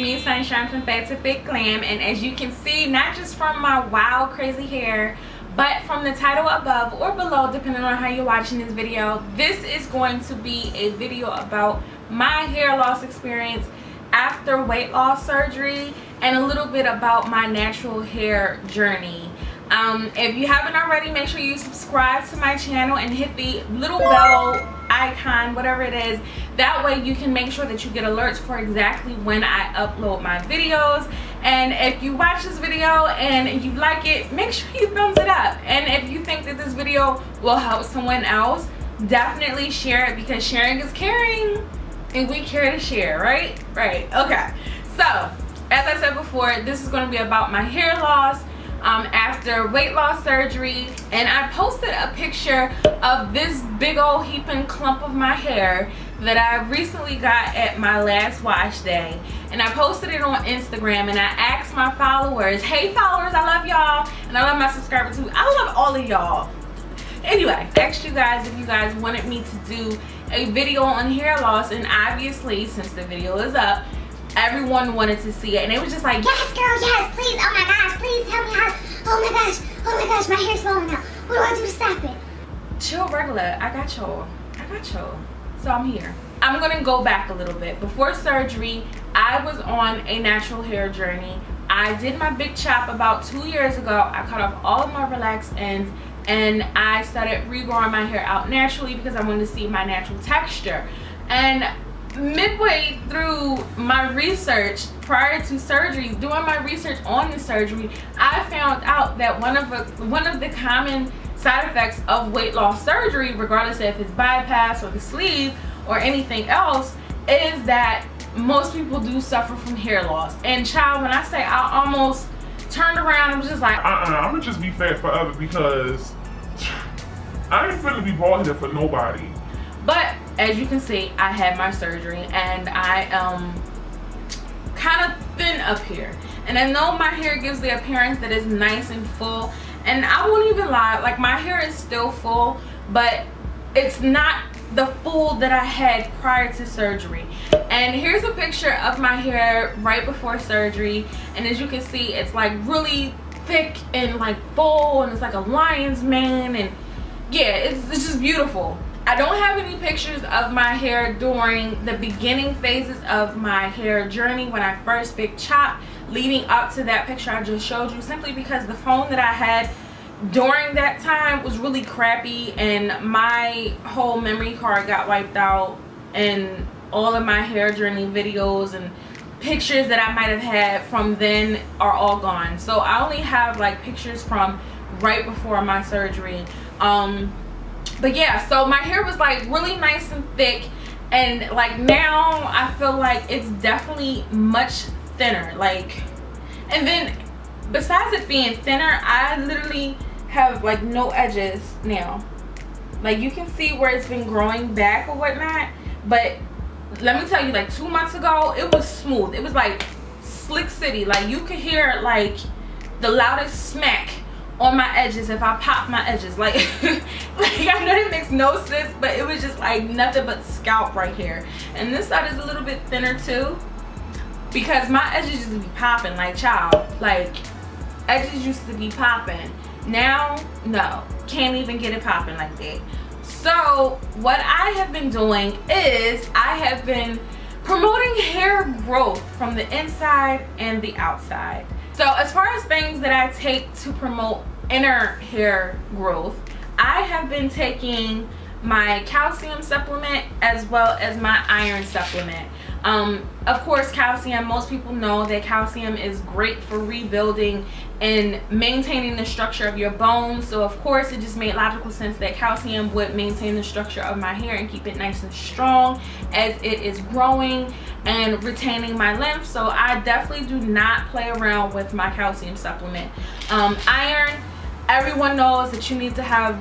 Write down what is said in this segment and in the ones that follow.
me, Sunshine from Fat to Fit Glam, and as you can see, not just from my wild crazy hair, but from the title above or below, depending on how you're watching this video, this is going to be a video about my hair loss experience after weight loss surgery and a little bit about my natural hair journey. If you haven't already, make sure you subscribe to my channel and hit the little bell icon, whatever it is. That way you can make sure that you get alerts for exactly when I upload my videos. And if you watch this video and you like it, make sure you thumbs it up. And if you think that this video will help someone else, definitely share it, because sharing is caring and we care to share, right? Okay, so as I said before, this is going to be about my hair loss after weight loss surgery. And I posted a picture of this big old heaping clump of my hair that I recently got at my last wash day, and I posted it on Instagram, and I asked my followers, hey followers, I love y'all, and I love my subscribers too, I love all of y'all. Anyway, I asked you guys if you guys wanted me to do a video on hair loss, and obviously since the video is up, everyone wanted to see it, and it was just like, yes girl, yes, please, oh my gosh, please tell me how, oh my gosh, my hair's falling out, what do I do to stop it? Chill regular, I got y'all, so I'm here. I'm gonna go back a little bit. Before surgery, I was on a natural hair journey. I did my big chop about 2 years ago. I cut off all of my relaxed ends and I started regrowing my hair out naturally because I wanted to see my natural texture. And midway through my research prior to surgery, doing my research on the surgery, I found out that one of the common side effects of weight loss surgery, regardless if it's bypass or the sleeve or anything else, is that most people do suffer from hair loss. And child, when I say I almost turned around and was just like, I'm gonna just be fat forever because I ain't finna be bald headed for nobody. But as you can see, I had my surgery and I am kind of thin up here, and I know my hair gives the appearance that it's nice and full, and I won't even lie, like my hair is still full, but it's not the full that I had prior to surgery. And here's a picture of my hair right before surgery, and as you can see, it's like really thick and like full, and it's like a lion's mane, and yeah, it's just beautiful. I don't have any pictures of my hair during the beginning phases of my hair journey when I first big chopped, leading up to that picture I just showed you, simply because the phone that I had during that time was really crappy and my whole memory card got wiped out, and all of my hair journey videos and pictures that I might have had from then are all gone. So I only have like pictures from right before my surgery. But yeah, so my hair was like really nice and thick, and like now I feel like it's definitely much thinner. Like, and then besides it being thinner, I literally have like no edges now. Like you can see where it's been growing back or whatnot, but let me tell you, like 2 months ago it was smooth. It was like Slick City. Like you could hear like the loudest smack on my edges if I pop my edges. Like like I know it makes no sense, but it was just like nothing but scalp right here. And this side is a little bit thinner too, because my edges used to be popping like child. Like edges used to be popping. Now no, can't even get it popping like that. So what I have been doing is I have been promoting hair growth from the inside and the outside. So as far as things that I take to promote inner hair growth, I have been taking my calcium supplement as well as my iron supplement. Of course, calcium, most people know that calcium is great for rebuilding and maintaining the structure of your bones. So of course it just made logical sense that calcium would maintain the structure of my hair and keep it nice and strong as it is growing and retaining my length. So I definitely do not play around with my calcium supplement. Iron, everyone knows that you need to have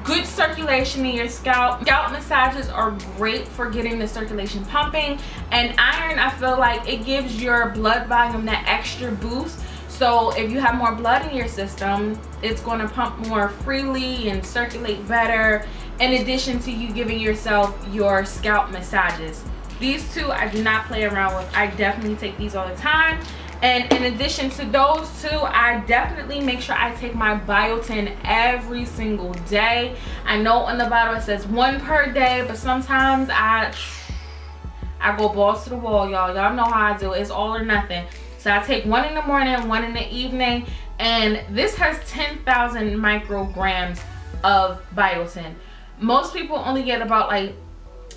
good circulation in your scalp. Scalp massages are great for getting the circulation pumping, and iron, I feel like it gives your blood volume that extra boost. So if you have more blood in your system, it's going to pump more freely and circulate better, in addition to you giving yourself your scalp massages. These two I do not play around with. I definitely take these all the time. And in addition to those two, I definitely make sure I take my biotin every single day. I know on the bottle it says 1 per day, but sometimes I go balls to the wall, y'all. Y'all know how I do. It's all or nothing. So I take 1 in the morning, 1 in the evening, and this has 10,000 micrograms of biotin. Most people only get about like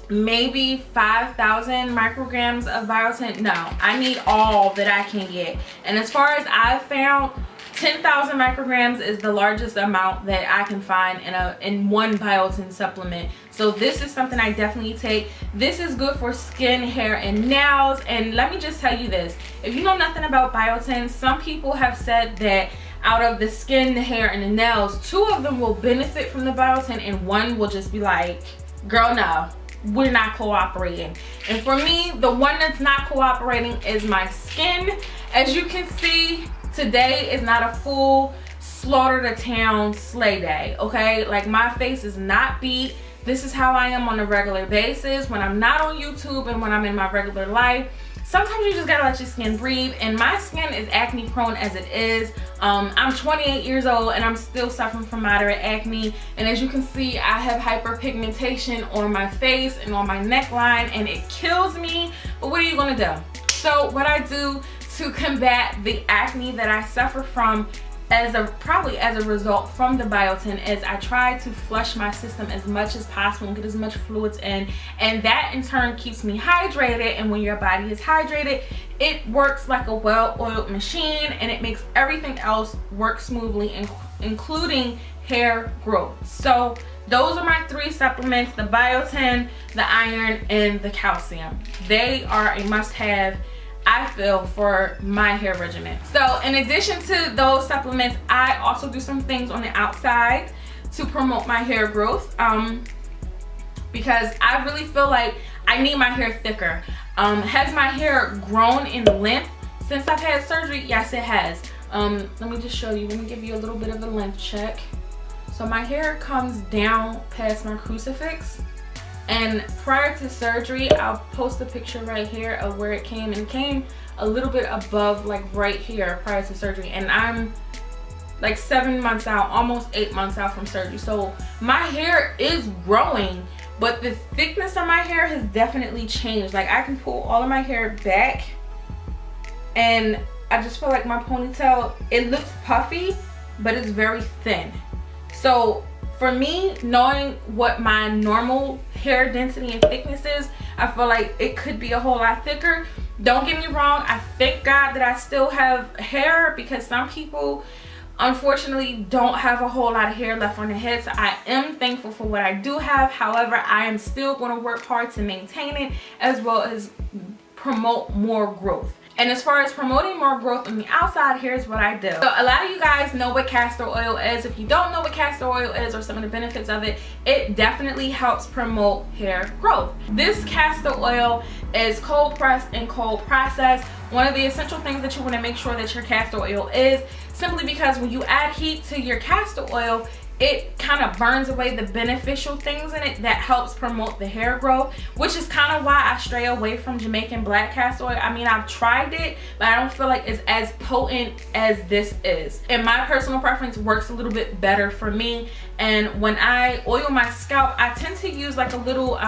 maybe 5,000 micrograms of biotin. No, I need all that I can get. And as far as I've found, 10,000 micrograms is the largest amount that I can find in one biotin supplement. So this is something I definitely take. This is good for skin, hair, and nails. And let me just tell you this, if you know nothing about biotin, some people have said that out of the skin, the hair, and the nails, 2 of them will benefit from the biotin and 1 will just be like, girl, no, we're not cooperating. And for me, the one that's not cooperating is my skin. As you can see, today is not a full slaughter the town slay day, okay? Like, my face is not beat. This is how I am on a regular basis when I'm not on YouTube and when I'm in my regular life. Sometimes you just gotta let your skin breathe, and my skin is acne prone as it is. I'm 28 years old and I'm still suffering from moderate acne, and as you can see, I have hyperpigmentation on my face and on my neckline, and it kills me. But what are you gonna do? So what I do to combat the acne that I suffer from probably as a result from the biotin is I try to flush my system as much as possible and get as much fluids in, and that in turn keeps me hydrated. And when your body is hydrated, it works like a well-oiled machine, and it makes everything else work smoothly, including hair growth. So those are my 3 supplements: the biotin, the iron, and the calcium. They are a must-have, I feel, for my hair regimen. So in addition to those supplements, I also do some things on the outside to promote my hair growth, because I really feel like I need my hair thicker. Has my hair grown in length since I've had surgery? Yes, it has. Let me just show you. Let me give you a little bit of a length check. So my hair comes down past my crucifix. And prior to surgery, I'll post a picture right here of where it came, and it came a little bit above, like right here, prior to surgery. And I'm like 7 months out, almost 8 months out from surgery. So my hair is growing, but the thickness of my hair has definitely changed. Like, I can pull all of my hair back, and I just feel like my ponytail, it looks puffy, but it's very thin. So for me, knowing what my normal hair density and thickness is, I feel like it could be a whole lot thicker. Don't get me wrong, I thank God that I still have hair, because some people unfortunately don't have a whole lot of hair left on their head. So I am thankful for what I do have. However, I am still going to work hard to maintain it, as well as promote more growth. And as far as promoting more growth on the outside, here's what I do. So a lot of you guys know what castor oil is. If you don't know what castor oil is or some of the benefits of it, it definitely helps promote hair growth. This castor oil is cold pressed and cold processed. One of the essential things that you want to make sure that your castor oil is, simply because when you add heat to your castor oil, it kind of burns away the beneficial things in it that helps promote the hair growth, which is kind of why I stray away from Jamaican black castor oil. I mean, I've tried it, but I don't feel like it's as potent as this is. And my personal preference works a little bit better for me. And when I oil my scalp, I tend to use like a little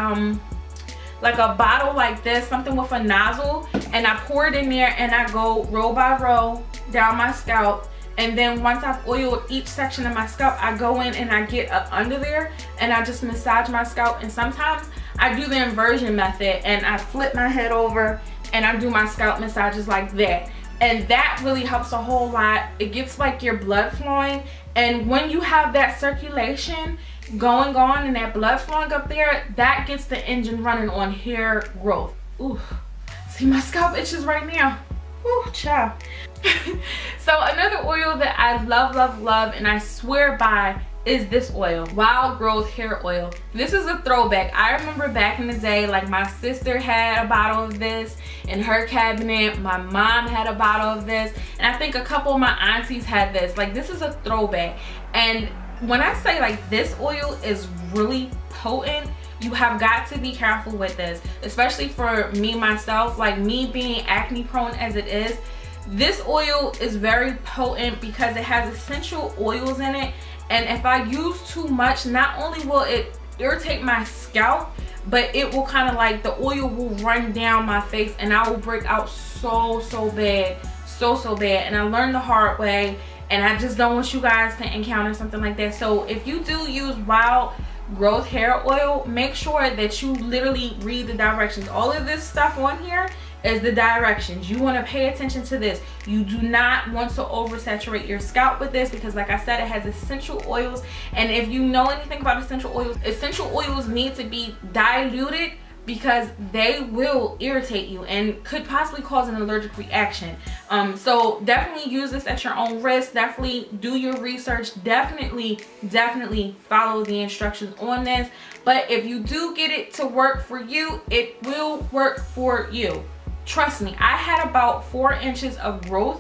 like a bottle like this, something with a nozzle, and I pour it in there and I go row by row down my scalp. And then once I've oiled each section of my scalp, I go in and I get up under there and I just massage my scalp. And sometimes I do the inversion method and I flip my head over and I do my scalp massages like that. And that really helps a whole lot. It gets like your blood flowing. And when you have that circulation going on and that blood flowing up there, that gets the engine running on hair growth. Ooh, see, my scalp itches right now. Ooh, child. So another oil that I love and I swear by is this oil, Wild Growth Hair Oil. This is a throwback. I remember back in the day, like my sister had a bottle of this in her cabinet, my mom had a bottle of this, and I think a couple of my aunties had this. Like, this is a throwback. And when I say like this oil is really potent, You have got to be careful with this, especially for me myself, like me being acne prone as it is. This oil is very potent because it has essential oils in it, and if I use too much, not only will it irritate my scalp, but it will kind of like, the oil will run down my face and I will break out so bad, so bad. And I learned the hard way, and I just don't want you guys to encounter something like that. So if you do use wild growth hair oil, make sure that you literally read the directions. All of this stuff on here is the directions. You want to pay attention to this. You do not want to oversaturate your scalp with this, because like I said, it has essential oils, and if you know anything about essential oils need to be diluted because they will irritate you and could possibly cause an allergic reaction. So definitely use this at your own risk. Definitely do your research. Definitely follow the instructions on this. But if you do get it to work for you, it will work for you. Trust me, I had about 4 inches of growth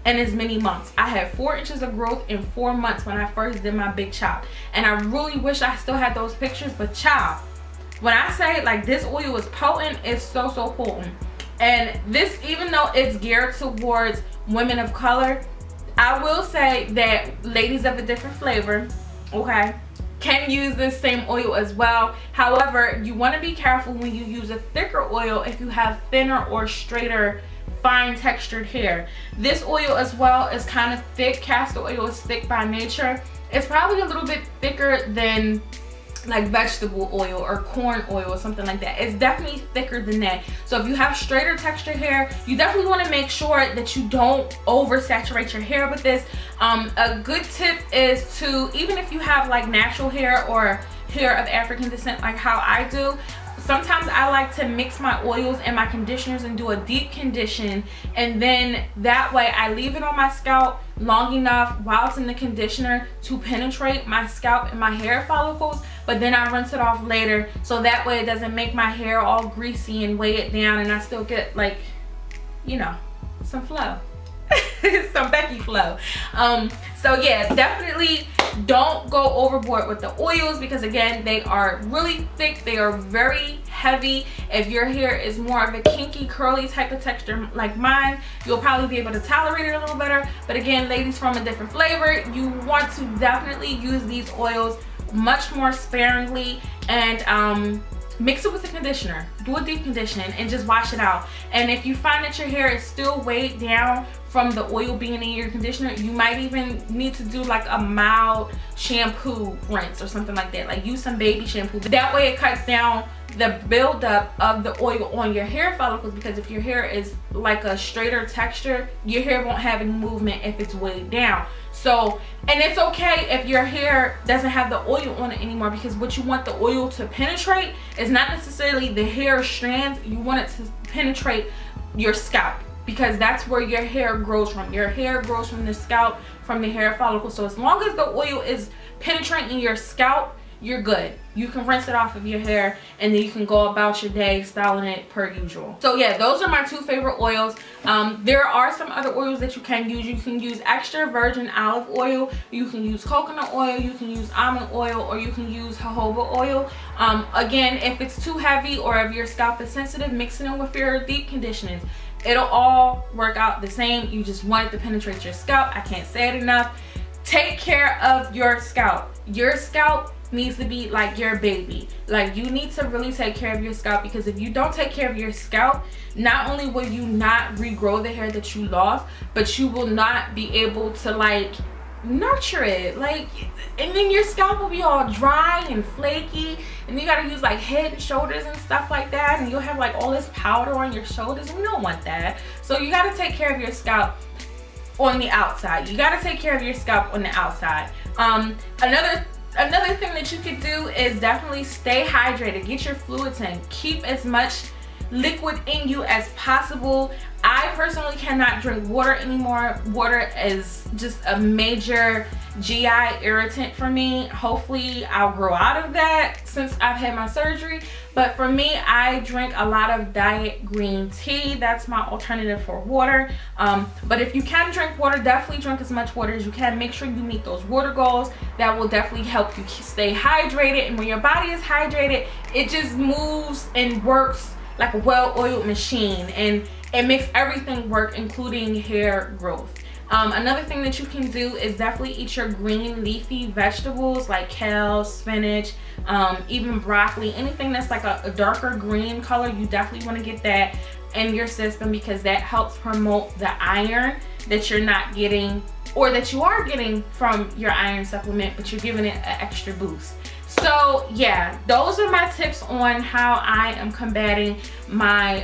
in as many months. I had 4 inches of growth in 4 months when I first did my big chop. And I really wish I still had those pictures, but child, when I say like this oil is potent, it's so potent. And this, even though it's geared towards women of color, I will say that ladies of a different flavor, okay, can use this same oil as well. However, you want to be careful when you use a thicker oil if you have thinner or straighter, fine textured hair. This oil as well is kind of thick. Castor oil is thick by nature. It's probably a little bit thicker than like vegetable oil or corn oil or something like that. It's definitely thicker than that. So if you have straighter textured hair, you definitely want to make sure that you don't oversaturate your hair with this. A good tip is to, even if you have like natural hair or hair of African descent like how I do, sometimes I like to mix my oils and my conditioners and do a deep condition, and then that way I leave it on my scalp long enough while it's in the conditioner to penetrate my scalp and my hair follicles, but then I rinse it off later, so that way it doesn't make my hair all greasy and weigh it down, and I still get, like, you know, some flow. Some Becky flow. So yeah, definitely don't go overboard with the oils, because again, they are really thick, they are very heavy. If your hair is more of a kinky curly type of texture like mine, you'll probably be able to tolerate it a little better. But again, ladies from a different flavor, you want to definitely use these oils much more sparingly, and mix it with a conditioner. Do a deep conditioning and just wash it out. And if you find that your hair is still weighed down from the oil being in your conditioner, you might even need to do like a mild shampoo rinse or something like that. Like use some baby shampoo. That way it cuts down the buildup of the oil on your hair follicles, because if your hair is like a straighter texture, your hair won't have any movement if it's weighed down. So, and it's okay if your hair doesn't have the oil on it anymore, because what you want the oil to penetrate is not necessarily the hair strands. You want it to penetrate your scalp, because that's where your hair grows from. Your hair grows from the scalp, from the hair follicle. So as long as the oil is penetrating your scalp, you're good. You can rinse it off of your hair, and then you can go about your day styling it per usual. So yeah, those are my 2 favorite oils. There are some other oils that you can use. You can use extra virgin olive oil, you can use coconut oil, you can use almond oil, or you can use jojoba oil. Again, if it's too heavy or if your scalp is sensitive, mix it in with your deep conditioners. It'll all work out the same. You just want it to penetrate your scalp. I can't say it enough. Take care of your scalp. Your scalp needs to be like your baby. Like, you need to really take care of your scalp, because if you don't take care of your scalp, not only will you not regrow the hair that you lost, but you will not be able to like nurture it, like, and then your scalp will be all dry and flaky, and you gotta use like head and shoulders and stuff like that, and you'll have like all this powder on your shoulders, and we don't want that. So you gotta take care of your scalp on the outside. You gotta take care of your scalp on the outside. Another thing that you could do is definitely stay hydrated. Get your fluids in. Keep as much liquid in you as possible. I personally cannot drink water anymore. Water is just a major GI irritant for me. Hopefully I'll grow out of that since I've had my surgery. But for me, I drink a lot of diet green tea. That's my alternative for water. But if you can drink water, definitely drink as much water as you can. Make sure you meet those water goals. That will definitely help you stay hydrated. And when your body is hydrated, it just moves and works like a well-oiled machine, and it makes everything work, including hair growth. Another thing that you can do is definitely eat your green leafy vegetables like kale, spinach, even broccoli. Anything that's like a darker green color, you definitely want to get that in your system, because that helps promote the iron that you're not getting, or that you are getting from your iron supplement, but you're giving it an extra boost. So yeah, those are my tips on how I am combating my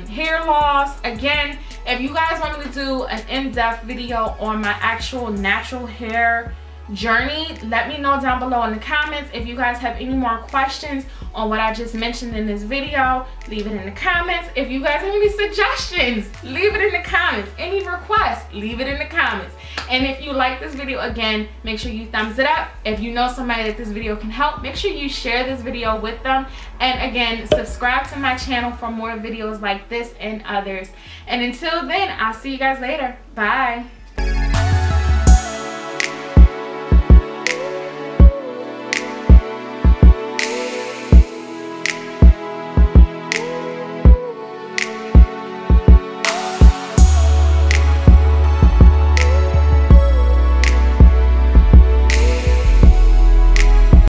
hair loss. Again, if you guys want me to do an in-depth video on my actual natural hair journey, let me know down below in the comments. If you guys have any more questions on what I just mentioned in this video, leave it in the comments. If you guys have any suggestions, leave it in the comments. Any requests, leave it in the comments. And if you like this video, again, make sure you thumbs it up. If you know somebody that this video can help, make sure you share this video with them. And again, subscribe to my channel for more videos like this and others. And until then, I'll see you guys later. Bye.